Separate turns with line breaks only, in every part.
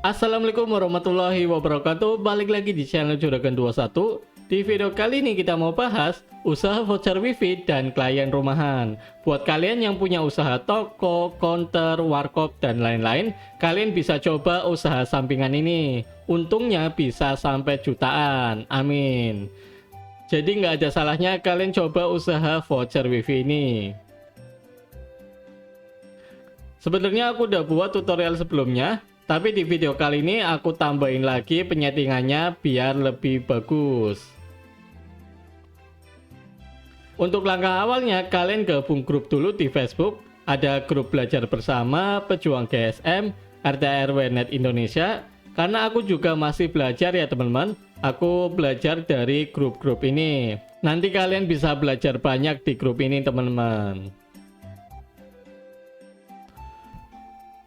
Assalamualaikum warahmatullahi wabarakatuh. Balik lagi di channel Juragan 21. Di video kali ini kita mau bahas usaha voucher wifi dan klien rumahan. Buat kalian yang punya usaha toko, counter, warkop, dan lain-lain, kalian bisa coba usaha sampingan ini. Untungnya bisa sampai jutaan, amin. Jadi nggak ada salahnya kalian coba usaha voucher wifi ini. Sebenarnya aku udah buat tutorial sebelumnya, tapi di video kali ini aku tambahin lagi penyetingannya biar lebih bagus. Untuk langkah awalnya, kalian gabung grup dulu di Facebook. Ada grup belajar bersama Pejuang GSM RT/RW Net Indonesia. Karena aku juga masih belajar ya teman-teman, aku belajar dari grup-grup ini. Nanti kalian bisa belajar banyak di grup ini teman-teman.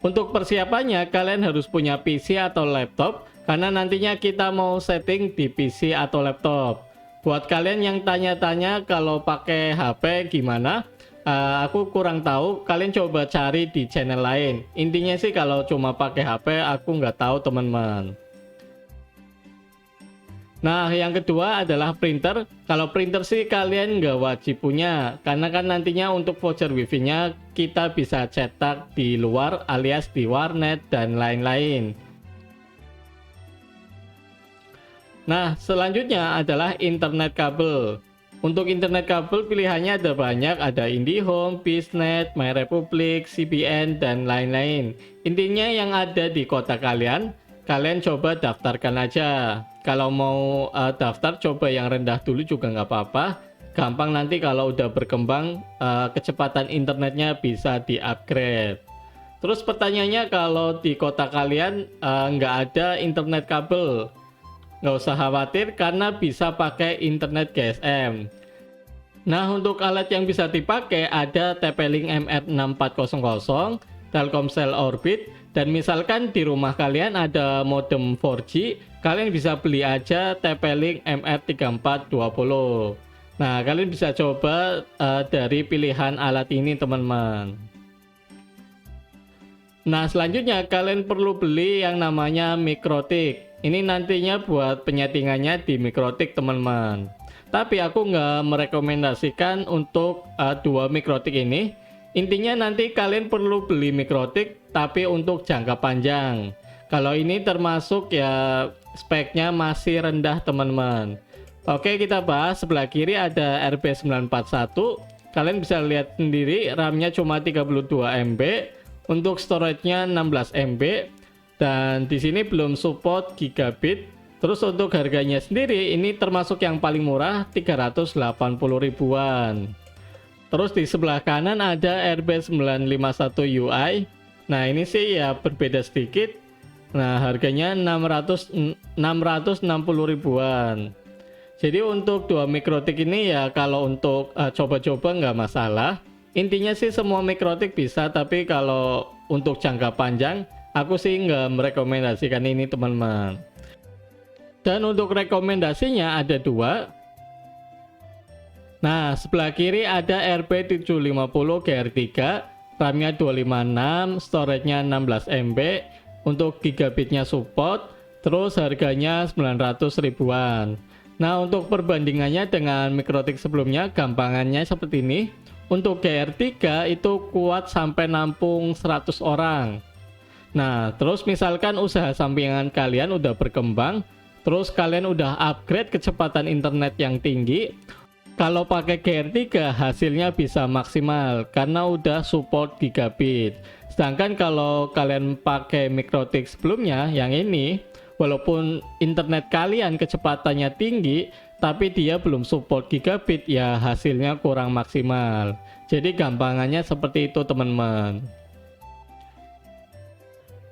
Untuk persiapannya, kalian harus punya PC atau laptop, karena nantinya kita mau setting di PC atau laptop. Buat kalian yang tanya-tanya kalau pakai HP gimana, aku kurang tahu, kalian coba cari di channel lain. Intinya sih kalau cuma pakai HP, aku nggak tahu teman-teman. Nah, yang kedua adalah printer. Kalau printer sih kalian nggak wajib punya, karena kan nantinya untuk voucher wifi-nya kita bisa cetak di luar alias di warnet dan lain-lain. Nah, selanjutnya adalah internet kabel. Untuk internet kabel pilihannya ada banyak, ada IndiHome, BISnet, MyRepublik, CBN, dan lain-lain. Intinya yang ada di kota kalian coba daftarkan aja. Kalau mau daftar coba yang rendah dulu juga nggak apa-apa. Gampang nanti kalau udah berkembang kecepatan internetnya bisa di-upgrade. Terus pertanyaannya kalau di kota kalian nggak ada internet kabel, nggak usah khawatir karena bisa pakai internet GSM. Nah, untuk alat yang bisa dipakai ada TP-Link MR6400, Telkomsel Orbit, dan misalkan di rumah kalian ada modem 4G, kalian bisa beli aja TP-Link MR3420. Nah, kalian bisa coba dari pilihan alat ini teman-teman. Nah, selanjutnya kalian perlu beli yang namanya Mikrotik. Ini nantinya buat penyetingannya di Mikrotik teman-teman. Tapi aku nggak merekomendasikan untuk dua Mikrotik ini. Intinya nanti kalian perlu beli Mikrotik tapi untuk jangka panjang. Kalau ini termasuk ya speknya masih rendah teman-teman. Oke, kita bahas. Sebelah kiri ada RB941. Kalian bisa lihat sendiri RAM-nya cuma 32 MB, untuk storage-nya 16 MB, dan di sini belum support gigabit. Terus untuk harganya sendiri ini termasuk yang paling murah 380 ribuan. Terus di sebelah kanan ada RB951 UI. Nah, ini sih ya berbeda sedikit. Nah, harganya 660 ribuan. Jadi untuk dua Mikrotik ini ya kalau untuk coba-coba nggak masalah. Intinya sih semua Mikrotik bisa, tapi kalau untuk jangka panjang aku sih nggak merekomendasikan ini teman-teman. Dan untuk rekomendasinya ada dua. Nah, sebelah kiri ada RB750 GR3, RAM-nya 256, storage-nya 16 MB, untuk gigabitnya support, terus harganya 900 ribuan. Nah, untuk perbandingannya dengan Mikrotik sebelumnya, gampangannya seperti ini. Untuk GR3 itu kuat sampai nampung 100 orang. Nah, terus misalkan usaha sampingan kalian udah berkembang, terus kalian udah upgrade kecepatan internet yang tinggi, kalau pakai GR3 hasilnya bisa maksimal karena udah support gigabit. Sedangkan kalau kalian pakai Mikrotik sebelumnya yang ini, walaupun internet kalian kecepatannya tinggi tapi dia belum support gigabit, ya hasilnya kurang maksimal. Jadi gampangannya seperti itu teman-teman.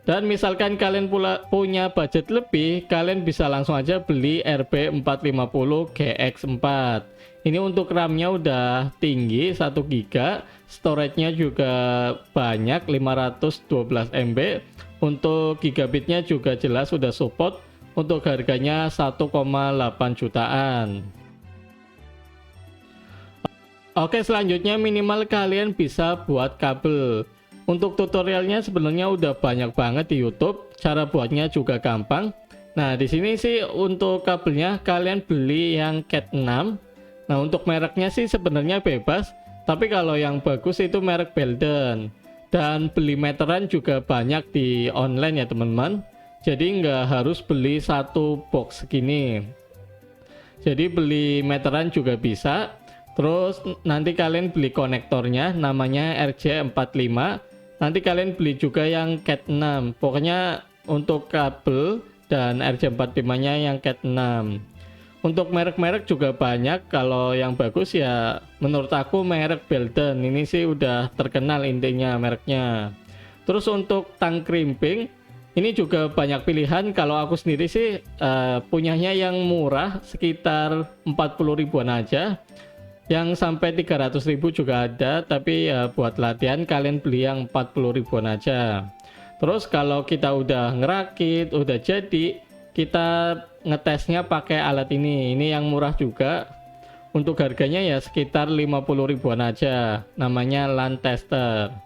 Dan misalkan kalian punya budget lebih, kalian bisa langsung aja beli RB450 GX4. Ini untuk RAM-nya udah tinggi 1 GB, storage-nya juga banyak 512 MB. Untuk gigabitnya juga jelas sudah support. Untuk harganya 1,8 jutaan. Oke, selanjutnya minimal kalian bisa buat kabel. Untuk tutorialnya sebenarnya udah banyak banget di YouTube, cara buatnya juga gampang. Nah, di sini sih untuk kabelnya kalian beli yang Cat 6. Nah, untuk mereknya sih sebenarnya bebas, tapi kalau yang bagus itu merek Belden. Dan beli meteran juga banyak di online ya teman-teman. Jadi nggak harus beli satu box segini. Jadi beli meteran juga bisa. Terus nanti kalian beli konektornya namanya RJ45. Nanti kalian beli juga yang Cat 6. Pokoknya untuk kabel dan RJ45-nya yang Cat 6. Untuk merek-merek juga banyak. Kalau yang bagus ya menurut aku merek Belden. Ini sih udah terkenal intinya mereknya. Terus untuk tang crimping ini juga banyak pilihan. Kalau aku sendiri sih punyanya yang murah sekitar 40 ribuan aja. Yang sampai 300 ribu juga ada, tapi ya buat latihan kalian beli yang 40 ribuan aja. Terus kalau kita udah ngerakit, udah jadi, kita ngetesnya pakai alat ini yang murah juga. Untuk harganya ya sekitar 50 ribuan aja, namanya LAN tester.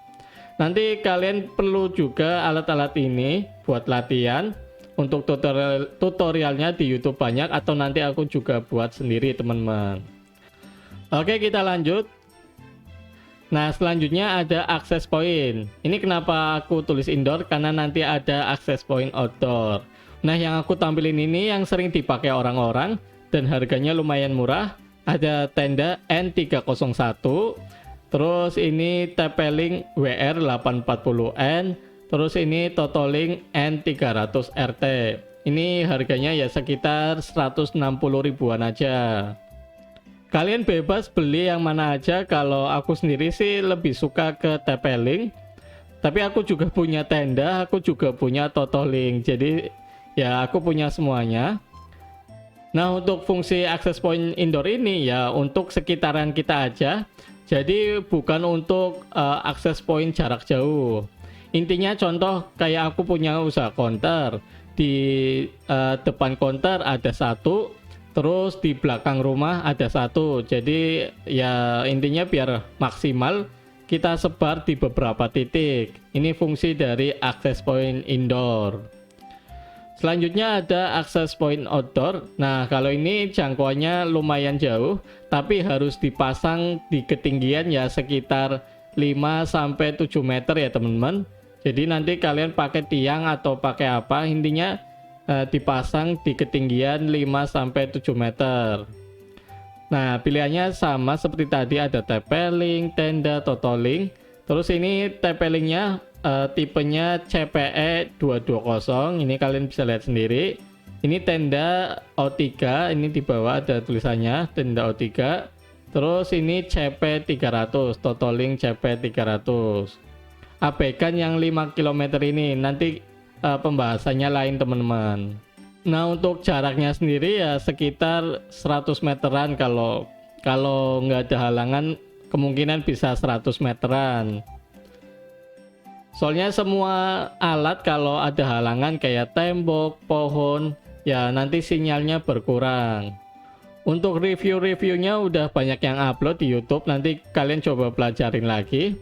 Nanti kalian perlu juga alat-alat ini buat latihan. Untuk tutorialnya di YouTube banyak, atau nanti aku juga buat sendiri teman-teman. Oke, kita lanjut. Nah, selanjutnya ada access point. Ini kenapa aku tulis indoor, karena nanti ada access point outdoor. Nah, yang aku tampilin ini yang sering dipakai orang-orang dan harganya lumayan murah. Ada tenda N301, terus ini TP-Link WR840N, terus ini Totalink N300RT. Ini harganya ya sekitar 160 ribuan aja. Kalian bebas beli yang mana aja. Kalau aku sendiri sih lebih suka ke TP-Link, tapi aku juga punya tenda, aku juga punya Totalink, jadi ya aku punya semuanya. Nah, untuk fungsi access point indoor ini ya untuk sekitaran kita aja, jadi bukan untuk access point jarak jauh. Intinya contoh kayak aku punya usaha konter, di depan konter ada satu, terus di belakang rumah ada satu. Jadi ya intinya biar maksimal kita sebar di beberapa titik. Ini fungsi dari access point indoor. Selanjutnya ada access point outdoor. Nah, kalau ini jangkauannya lumayan jauh, tapi harus dipasang di ketinggian ya sekitar 5-7 meter ya teman-teman. Jadi nanti kalian pakai tiang atau pakai apa, intinya dipasang di ketinggian 5-7 meter. Nah, pilihannya sama seperti tadi, ada TP-Link, tenda, Totalink. Terus ini TP-Linknya tipenya CPE 220. Ini kalian bisa lihat sendiri. Ini tenda O3, ini di bawah ada tulisannya tenda O3. Terus ini CP300, Totalink CP300. Abaikan yang 5 km ini, nanti pembahasannya lain teman-teman. Nah, untuk jaraknya sendiri ya sekitar 100 meteran. Kalau nggak ada halangan kemungkinan bisa 100 meteran. Soalnya semua alat kalau ada halangan kayak tembok, pohon, ya nanti sinyalnya berkurang. Untuk review-reviewnya udah banyak yang upload di YouTube, nanti kalian coba pelajarin lagi.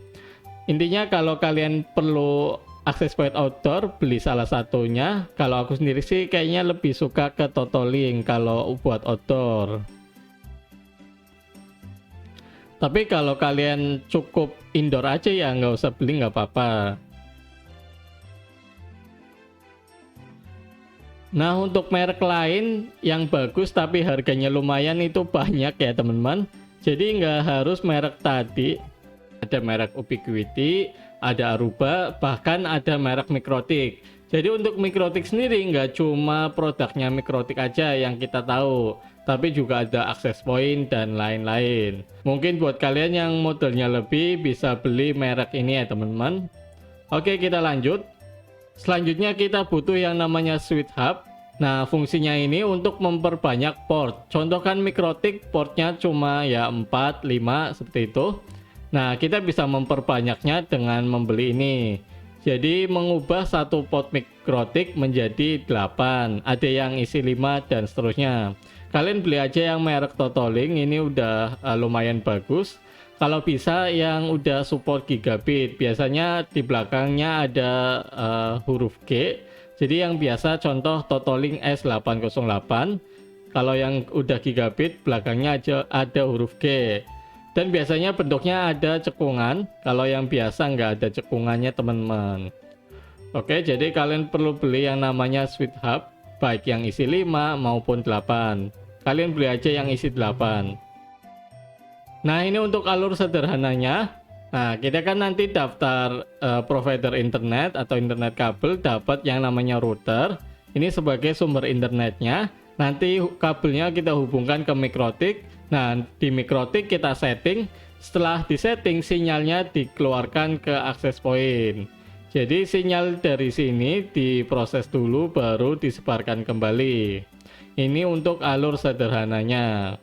Intinya kalau kalian perlu access point outdoor, beli salah satunya. Kalau aku sendiri sih kayaknya lebih suka ke Totalink kalau buat outdoor. Tapi kalau kalian cukup indoor aja ya nggak usah beli, nggak apa-apa. Nah, untuk merek lain yang bagus tapi harganya lumayan itu banyak ya teman-teman. Jadi nggak harus merek tadi. Ada merek Ubiquiti, ada Aruba, bahkan ada merek Mikrotik. Jadi untuk Mikrotik sendiri nggak cuma produknya Mikrotik aja yang kita tahu, tapi juga ada access point dan lain-lain. Mungkin buat kalian yang modelnya lebih bisa beli merek ini ya teman-teman. Oke, kita lanjut. Selanjutnya kita butuh yang namanya switch hub. Nah, fungsinya ini untuk memperbanyak port. Contoh kan Mikrotik portnya cuma ya 4, 5 seperti itu. Nah, kita bisa memperbanyaknya dengan membeli ini. Jadi mengubah satu port Mikrotik menjadi 8. Ada yang isi 5 dan seterusnya. Kalian beli aja yang merek Totalink, ini udah lumayan bagus. Kalau bisa yang udah support gigabit, biasanya di belakangnya ada huruf G. Jadi yang biasa contoh Totolink S808. Kalau yang udah gigabit belakangnya ada huruf G. Dan biasanya bentuknya ada cekungan. Kalau yang biasa nggak ada cekungannya teman-teman. Oke, jadi kalian perlu beli yang namanya Switch Hub, baik yang isi 5 maupun 8. Kalian beli aja yang isi 8. Nah, ini untuk alur sederhananya. Nah, kita kan nanti daftar provider internet atau internet kabel, dapat yang namanya router. Ini sebagai sumber internetnya. Nanti kabelnya kita hubungkan ke Mikrotik. Nah, di Mikrotik kita setting. Setelah disetting, sinyalnya dikeluarkan ke access point. Jadi sinyal dari sini diproses dulu, baru disebarkan kembali. Ini untuk alur sederhananya.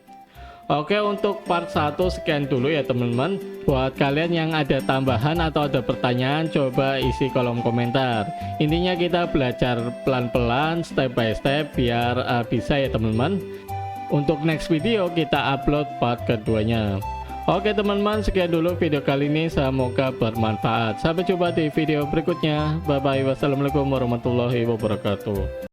Oke, untuk part 1 sekian dulu ya teman-teman. Buat kalian yang ada tambahan atau ada pertanyaan, coba isi kolom komentar. Intinya kita belajar pelan-pelan, step by step, biar bisa ya teman-teman. Untuk next video kita upload part keduanya. Oke teman-teman, sekian dulu video kali ini, semoga bermanfaat. Sampai jumpa di video berikutnya. Bye bye, wassalamualaikum warahmatullahi wabarakatuh.